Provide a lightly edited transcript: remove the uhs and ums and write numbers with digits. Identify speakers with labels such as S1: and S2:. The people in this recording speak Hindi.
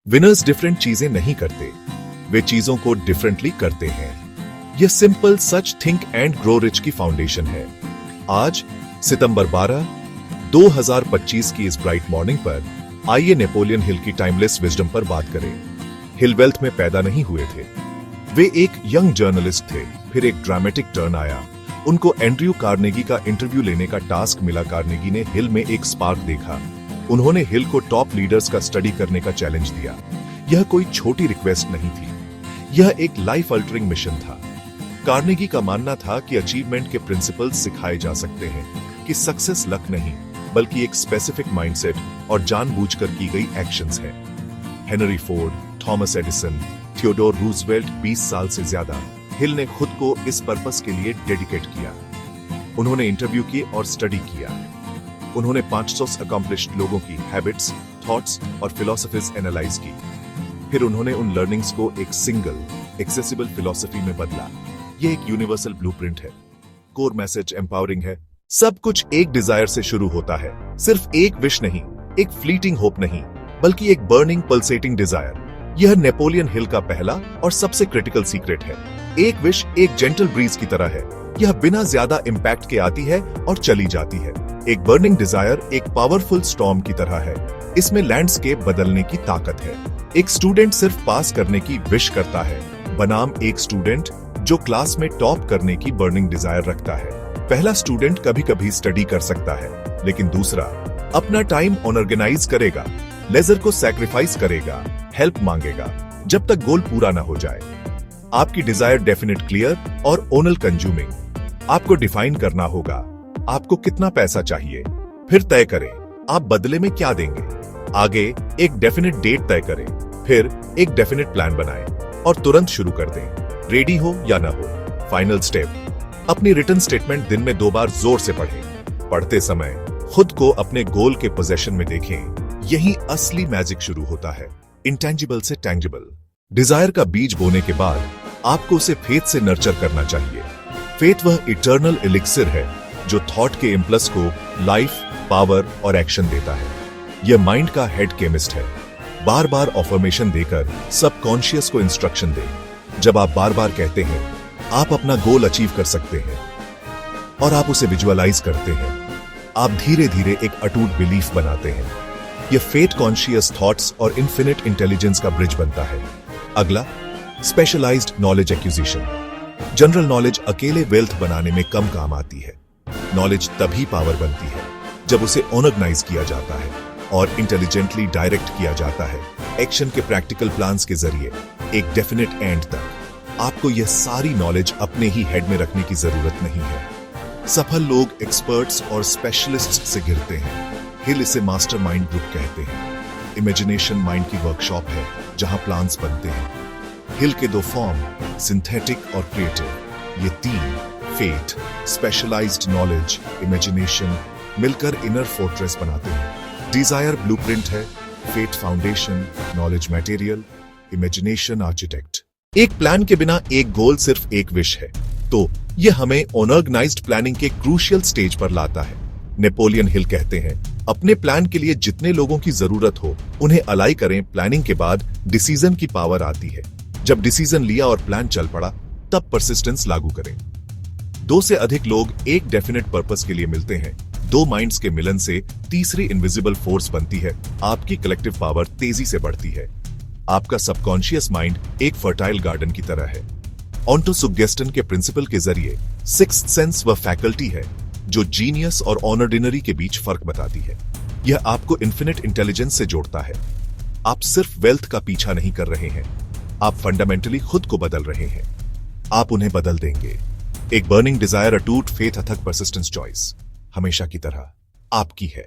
S1: विनर्स डिफरेंट चीजें नहीं करते, वे चीजों को डिफरेंटली करते हैं। यह simple such think and grow rich की फाउंडेशन है। आज सितंबर 12, 2025 की इस ब्राइट मॉर्निंग पर आइए नेपोलियन हिल की टाइमलेस विजडम पर बात करें। हिल वेल्थ में पैदा नहीं हुए थे, वे एक यंग जर्नलिस्ट थे। फिर एक ड्रामेटिक टर्न आया, उनको एंड्रयू कार्नेगी का इंटरव्यू लेने का टास्क मिला। कार्नेगी ने हिल में एक स्पार्क देखा। उन्होंने हिल को टॉप लीडर्स का स्टडी करने का चैलेंज दिया। यह कोई छोटी रिक्वेस्ट नहीं थी, यह एक लाइफ अल्टरिंग मिशन था। कार्नेगी का मानना था कि अचीवमेंट के प्रिंसिपल्स सिखाए जा सकते हैं, कि सक्सेस लक नहीं बल्कि एक स्पेसिफिक माइंडसेट और जानबूझकर की गई एक्शंस है। Henry Ford, Thomas Edison, Theodore Roosevelt 20 साल से ज्यादा हिल ने खुद को इस पर्पस के लिए डेडिकेट किया। उन्होंने इंटरव्यू किए और स्टडी किया। उन्होंने 500 अकॉम्प्लिश्ड लोगों की हैबिट्स, थॉट्स और फिलॉसफीज एनालाइज की। फिर उन्होंने उन लर्निंग्स को एक सिंगल एक्सेसिबल फिलॉसफी में बदला। यह एक यूनिवर्सल ब्लूप्रिंट है। कोर मैसेज एम्पावरिंग है। सब कुछ एक डिजायर से शुरू होता है, सिर्फ एक विश नहीं, एक फ्लीटिंग होप नहीं, बल्कि एक बर्निंग पल्सेटिंग डिजायर। यह नेपोलियन हिल का पहला और सबसे क्रिटिकल सीक्रेट है। एक विश एक जेंटल ब्रीज की तरह है, यह बिना ज्यादा इंपैक्ट के आती है और चली जाती है। एक बर्निंग डिजायर एक पावरफुल स्टॉर्म की तरह है, इसमें लैंडस्केप बदलने की ताकत है। एक स्टूडेंट सिर्फ पास करने की विश करता है, बनाम एक स्टूडेंट जो क्लास में टॉप करने की बर्निंग डिजायर रखता है। पहला स्टूडेंट कभी कभी स्टडी कर सकता है, लेकिन दूसरा अपना टाइम ऑर्गेनाइज करेगा, लेजर को सैक्रिफाइस करेगा, हेल्प मांगेगा, जब तक गोल पूरा ना हो जाए। आपकी डिजायर डेफिनेट, क्लियर और ओनल कंज्यूमिंग। आपको डिफाइन करना होगा आपको कितना पैसा चाहिए, फिर तय करें आप बदले में क्या देंगे। आगे एक डेफिनेट डेट तय करें, फिर एक डेफिनेट प्लान बनाएं और तुरंत शुरू कर दें, रेडी हो या ना हो। फाइनल स्टेप, अपनी रिटन स्टेटमेंट दिन में 2 बार जोर से पढ़ें। पढ़ते समय खुद को अपने गोल के पोजीशन में देखें। यही असली मैजिक शुरू होता है, इंटेंजिबल से टैंजिबल। डिजायर का बीज बोने के बाद आपको उसे फेथ से नर्चर करना चाहिए। फेथ वह इटर्नल एलिक्सिर है जो थॉट के इम्पल्स को लाइफ, पावर और एक्शन देता है। यह माइंड का हेड केमिस्ट है। बार बार अफर्मेशन देकर सबकॉन्शियस को इंस्ट्रक्शन दे। जब आप बार बार कहते हैं आप अपना गोल अचीव कर सकते हैं और आप उसे विजुअलाइज करते हैं, आप धीरे धीरे एक अटूट बिलीफ बनाते हैं। यह फेथ कॉन्शियस थॉट्स और इन्फिनिट इंटेलिजेंस का ब्रिज बनता है। अगला, specialised knowledge acquisition. General knowledge अकेले वेल्थ बनाने में कम काम आती है। नॉलेज तभी पावर बनती है जब उसे ऑर्गेनाइज किया जाता है और इंटेलिजेंटली डायरेक्ट किया जाता है, एक्शन के प्रैक्टिकल प्लान्स के जरिए एक डेफिनेट एंड तक। आपको यह सारी नॉलेज अपने ही हेड में रखने की जरूरत नहीं है। सफल लोग एक्सपर्ट्स और स्पेशलिस्ट्स से गिरते हैं। हिल इसे मास्टरमाइंड ग्रुप कहते हैं। इमेजिनेशन माइंड की वर्कशॉप है जहां प्लान्स बनते हैं। हिल के 2 फॉर्म, सिंथेटिक और क्रिएटिव, ये 3 फेथ, स्पेशलाइज्ड नॉलेज, इमेजिनेशन मिलकर इनर फोर्ट्रेस बनाते हैं। डिजायर ब्लूप्रिंट है, faith foundation, knowledge material, imagination architect. एक प्लान के बिना एक गोल सिर्फ एक विश है, तो यह हमें ऑर्गेनाइज्ड प्लानिंग के क्रूशियल स्टेज पर लाता है। नेपोलियन हिल कहते हैं अपने प्लान के लिए जितने लोगों की जरूरत हो उन्हें अलाई करें। प्लानिंग के बाद डिसीजन की पावर आती है। जब डिसीजन लिया और प्लान चल पड़ा, तब परसिस्टेंस लागू करें। 2 से अधिक लोग एक डेफिनेट पर्पस के लिए मिलते हैं। 2 माइंड्स के मिलन से तीसरी इनविजिबल फोर्स बनती है। आपकी कलेक्टिव पावर तेजी से बढ़ती है। आपका सबकॉन्शियस माइंड एक फर्टाइल गार्डन की तरह है। ऑन्टोसुगेस्टन के प्रिंसिपल के जरिए सिक्स्थ सेंस वह फैकल्टी है जो जीनियस और ऑर्डिनरी के बीच फर्क बताती है। यह आपको इन्फिनिट इंटेलिजेंस से जोड़ता है। आप सिर्फ वेल्थ का पीछा नहीं कर रहे हैं, आप फंडामेंटली खुद को बदल रहे हैं। आप उन्हें बदल देंगे। एक बर्निंग डिजायर, अटूट फेथ, अथक परसिस्टेंस, चॉइस हमेशा की तरह आपकी है।